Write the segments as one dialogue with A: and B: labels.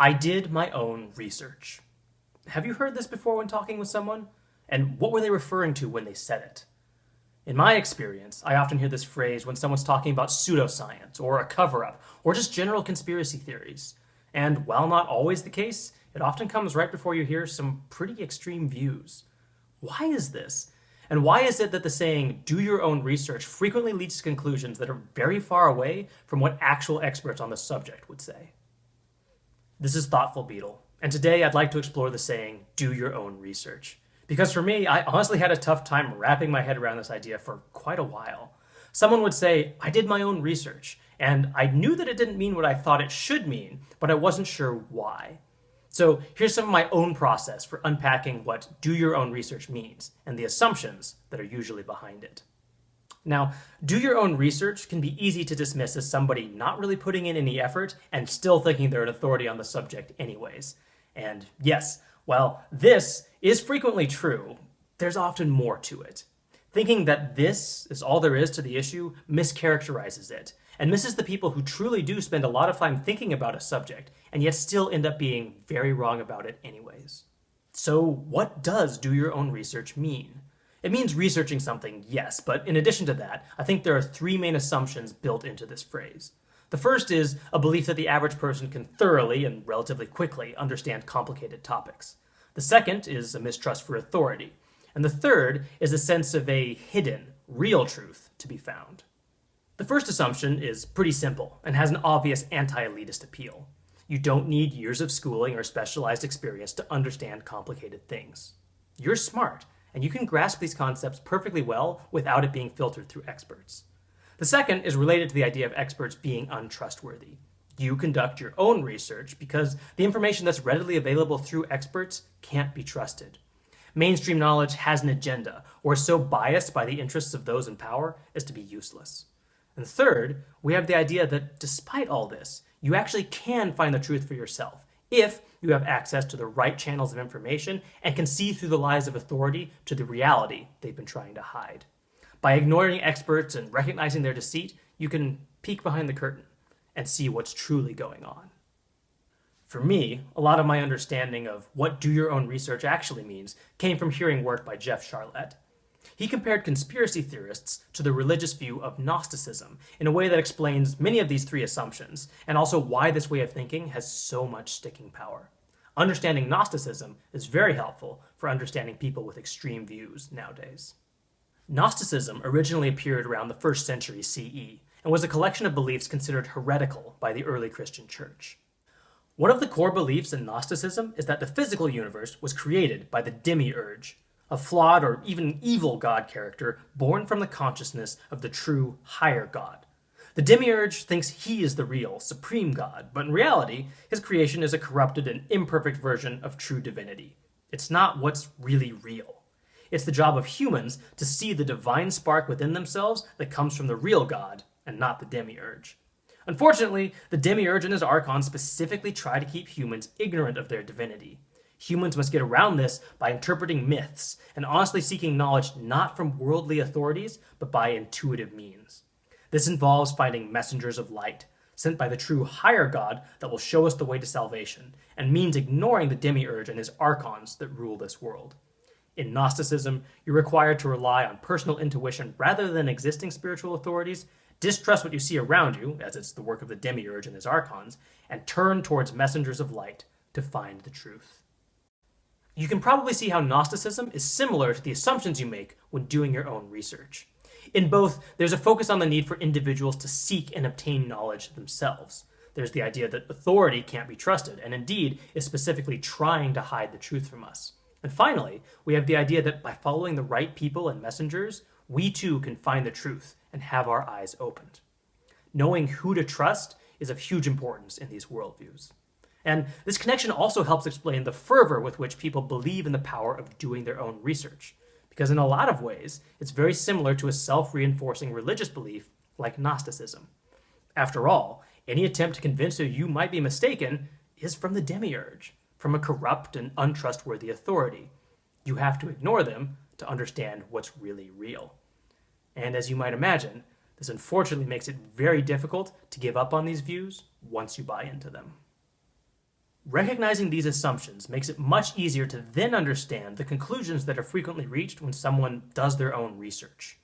A: I did my own research. Have you heard this before when talking with someone? And what were they referring to when they said it? In my experience, I often hear this phrase when someone's talking about pseudoscience, or a cover-up, or just general conspiracy theories. And while not always the case, it often comes right before you hear some pretty extreme views. Why is this? And why is it that the saying, do your own research, frequently leads to conclusions that are very far away from what actual experts on the subject would say? This is Thoughtful Beetle, and today I'd like to explore the saying, do your own research. Because for me, I honestly had a tough time wrapping my head around this idea for quite a while. Someone would say, I did my own research, and I knew that it didn't mean what I thought it should mean, but I wasn't sure why. So here's some of my own process for unpacking what do your own research means, and the assumptions that are usually behind it. Now, do your own research can be easy to dismiss as somebody not really putting in any effort and still thinking they're an authority on the subject anyways. And yes, while this is frequently true, there's often more to it. Thinking that this is all there is to the issue mischaracterizes it, and misses the people who truly do spend a lot of time thinking about a subject, and yet still end up being very wrong about it anyways. So what does do your own research mean? It means researching something, yes, but in addition to that, I think there are three main assumptions built into this phrase. The first is a belief that the average person can thoroughly and relatively quickly understand complicated topics. The second is a mistrust for authority. And the third is a sense of a hidden, real truth to be found. The first assumption is pretty simple and has an obvious anti-elitist appeal. You don't need years of schooling or specialized experience to understand complicated things. You're smart, and you can grasp these concepts perfectly well without it being filtered through experts. The second is related to the idea of experts being untrustworthy. You conduct your own research because the information that's readily available through experts can't be trusted. Mainstream knowledge has an agenda, or is so biased by the interests of those in power as to be useless. And third, we have the idea that despite all this, you actually can find the truth for yourself if you have access to the right channels of information and can see through the lies of authority to the reality they've been trying to hide. By ignoring experts and recognizing their deceit, you can peek behind the curtain and see what's truly going on. For me, a lot of my understanding of what do your own research actually means came from hearing work by Jeff Sharlet. He compared conspiracy theorists to the religious view of Gnosticism in a way that explains many of these three assumptions, and also why this way of thinking has so much sticking power. Understanding Gnosticism is very helpful for understanding people with extreme views nowadays. Gnosticism originally appeared around the 1st century CE, and was a collection of beliefs considered heretical by the early Christian church. One of the core beliefs in Gnosticism is that the physical universe was created by the demiurge, a flawed or even evil god character born from the consciousness of the true, higher god. The demiurge thinks he is the real, supreme god, but in reality, his creation is a corrupted and imperfect version of true divinity. It's not what's really real. It's the job of humans to see the divine spark within themselves that comes from the real god, and not the demiurge. Unfortunately, the demiurge and his archons specifically try to keep humans ignorant of their divinity. Humans must get around this by interpreting myths and honestly seeking knowledge not from worldly authorities, but by intuitive means. This involves finding messengers of light, sent by the true higher god that will show us the way to salvation, and means ignoring the demiurge and his archons that rule this world. In Gnosticism, you're required to rely on personal intuition rather than existing spiritual authorities, distrust what you see around you, as it's the work of the demiurge and his archons, and turn towards messengers of light to find the truth. You can probably see how Gnosticism is similar to the assumptions you make when doing your own research. In both, there's a focus on the need for individuals to seek and obtain knowledge themselves. There's the idea that authority can't be trusted, and indeed is specifically trying to hide the truth from us. And finally, we have the idea that by following the right people and messengers, we too can find the truth and have our eyes opened. Knowing who to trust is of huge importance in these worldviews. And this connection also helps explain the fervor with which people believe in the power of doing their own research, because in a lot of ways, it's very similar to a self-reinforcing religious belief like Gnosticism. After all, any attempt to convince you you might be mistaken is from the demiurge, from a corrupt and untrustworthy authority. You have to ignore them to understand what's really real. And as you might imagine, this unfortunately makes it very difficult to give up on these views once you buy into them. Recognizing these assumptions makes it much easier to then understand the conclusions that are frequently reached when someone does their own research.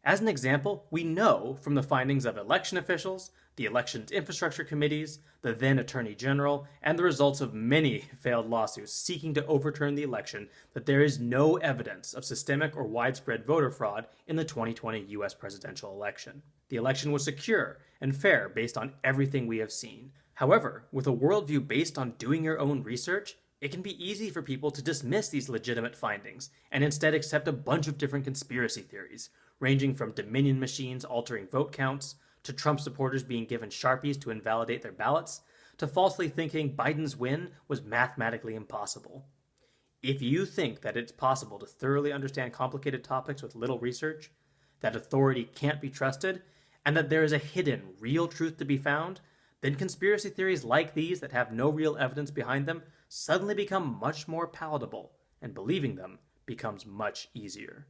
A: As an example, we know from the findings of election officials, the elections infrastructure committees, the then Attorney General, and the results of many failed lawsuits seeking to overturn the election that there is no evidence of systemic or widespread voter fraud in the 2020 US presidential election. The election was secure and fair based on everything we have seen. However, with a worldview based on doing your own research, it can be easy for people to dismiss these legitimate findings and instead accept a bunch of different conspiracy theories, ranging from Dominion machines altering vote counts, to Trump supporters being given Sharpies to invalidate their ballots, to falsely thinking Biden's win was mathematically impossible. If you think that it's possible to thoroughly understand complicated topics with little research, that authority can't be trusted, and that there is a hidden, real truth to be found, then conspiracy theories like these that have no real evidence behind them suddenly become much more palatable, and believing them becomes much easier.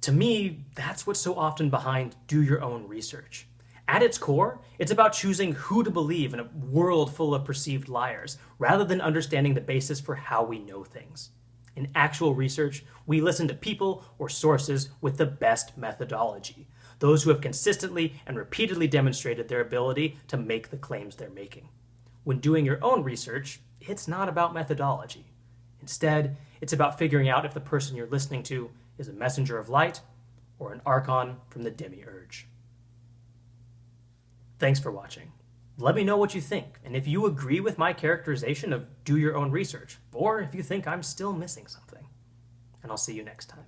A: To me, that's what's so often behind do your own research. At its core, it's about choosing who to believe in a world full of perceived liars, rather than understanding the basis for how we know things. In actual research, we listen to people or sources with the best methodology, those who have consistently and repeatedly demonstrated their ability to make the claims they're making. When doing your own research, it's not about methodology. Instead, it's about figuring out if the person you're listening to is a messenger of light or an archon from the demiurge. Thanks for watching. Let me know what you think, and if you agree with my characterization of do your own research, or if you think I'm still missing something. And I'll see you next time.